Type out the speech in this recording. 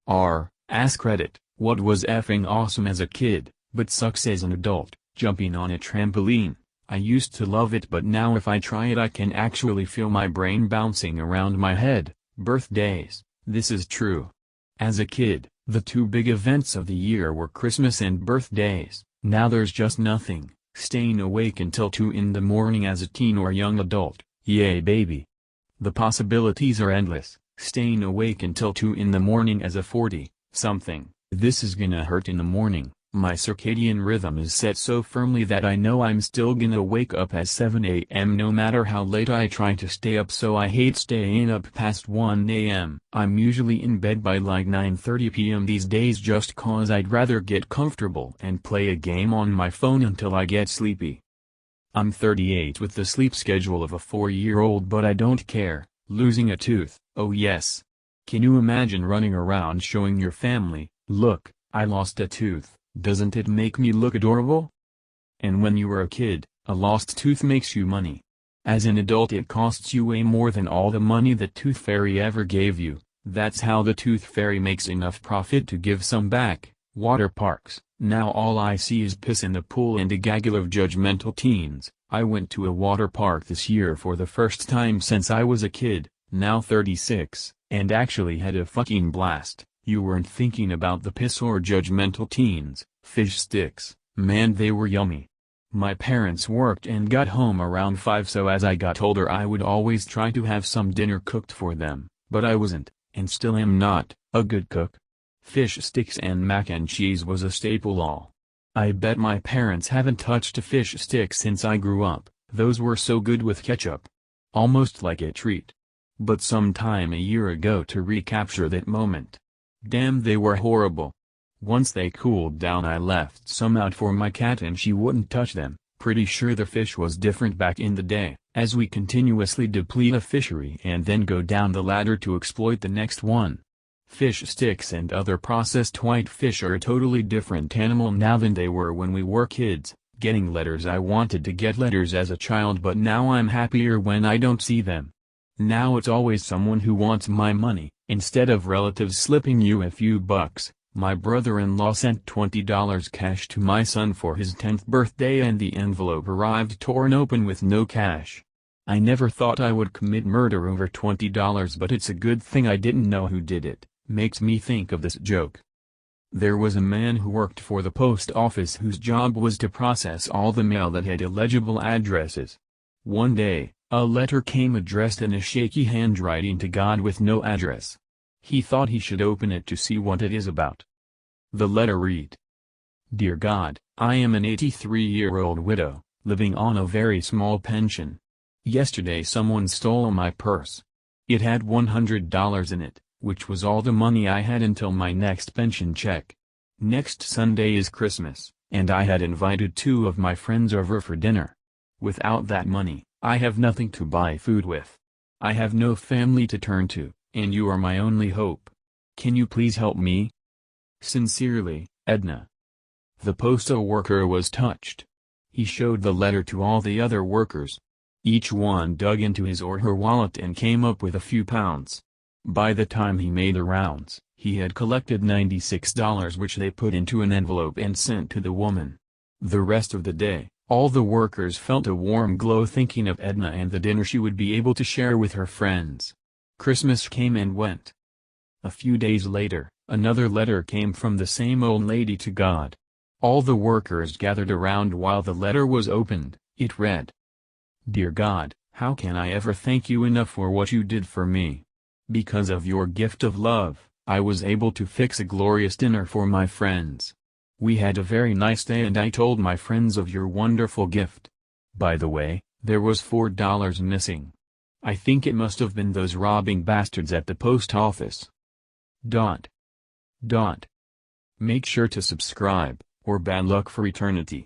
AskReddit, what was effing awesome as a kid, but sucks as an adult? Jumping on a trampoline. I used to love it, but now if I try it I can actually feel my brain bouncing around my head. Birthdays. This is true. As a kid, the two big events of the year were Christmas and birthdays. Now there's just nothing. Staying awake until 2 in the morning as a teen or young adult. Yay baby. The possibilities are endless. Staying awake until 2 in the morning as a 40-something. This is gonna hurt in the morning. My circadian rhythm is set so firmly that I know I'm still gonna wake up at 7 a.m. no matter how late I try to stay up, so I hate staying up past 1 a.m. I'm usually in bed by like 9:30 p.m. these days just cause I'd rather get comfortable and play a game on my phone until I get sleepy. I'm 38 with the sleep schedule of a 4-year-old, but I don't care. Losing a tooth, oh yes. Can you imagine running around showing your family, look, I lost a tooth? Doesn't it make me look adorable? And when you were a kid, a lost tooth makes you money. As an adult it costs you way more than all the money the tooth fairy ever gave you. That's how the tooth fairy makes enough profit to give some back. Water parks. Now all I see is piss in the pool and a gaggle of judgmental teens. I went to a water park this year for the first time since I was a kid, now 36, and actually had a fucking blast. You weren't thinking about the piss or judgmental teens. Fish sticks, man, they were yummy. My parents worked and got home around 5, so as I got older I would always try to have some dinner cooked for them, but I wasn't, and still am not, a good cook. Fish sticks and mac and cheese was a staple. I bet my parents haven't touched a fish stick since I grew up. Those were so good with ketchup. Almost like a treat. But sometime a year ago to recapture that moment. Damn, they were horrible. Once they cooled down I left some out for my cat and she wouldn't touch them. Pretty sure the fish was different back in the day. As we continuously deplete a fishery and then go down the ladder to exploit the next one. Fish sticks and other processed white fish are a totally different animal now than they were when we were kids. Getting letters. I wanted to get letters as a child, but now I'm happier when I don't see them. Now it's always someone who wants my money, instead of relatives slipping you a few bucks. My brother-in-law sent $20 cash to my son for his 10th birthday and the envelope arrived torn open with no cash. I never thought I would commit murder over $20, but it's a good thing I didn't know who did it. Makes me think of this joke. There was a man who worked for the post office whose job was to process all the mail that had illegible addresses. One day, a letter came addressed in a shaky handwriting to God with no address. He thought he should open it to see what it is about. The letter read: Dear God, I am an 83-year-old widow, living on a very small pension. Yesterday someone stole my purse. It had $100 in it, which was all the money I had until my next pension check. Next Sunday is Christmas, and I had invited 2 of my friends over for dinner. Without that money, I have nothing to buy food with. I have no family to turn to, and you are my only hope. Can you please help me? Sincerely, Edna. The postal worker was touched. He showed the letter to all the other workers. Each one dug into his or her wallet and came up with a few pounds. By the time he made the rounds, he had collected $96, which they put into an envelope and sent to the woman. The rest of the day, all the workers felt a warm glow thinking of Edna and the dinner she would be able to share with her friends. Christmas came and went. A few days later, another letter came from the same old lady to God. All the workers gathered around while the letter was opened. It read: Dear God, how can I ever thank you enough for what you did for me? Because of your gift of love, I was able to fix a glorious dinner for my friends. We had a very nice day and I told my friends of your wonderful gift. By the way, there was $4 missing. I think it must have been those robbing bastards at the post office. ... Make sure to subscribe, or bad luck for eternity.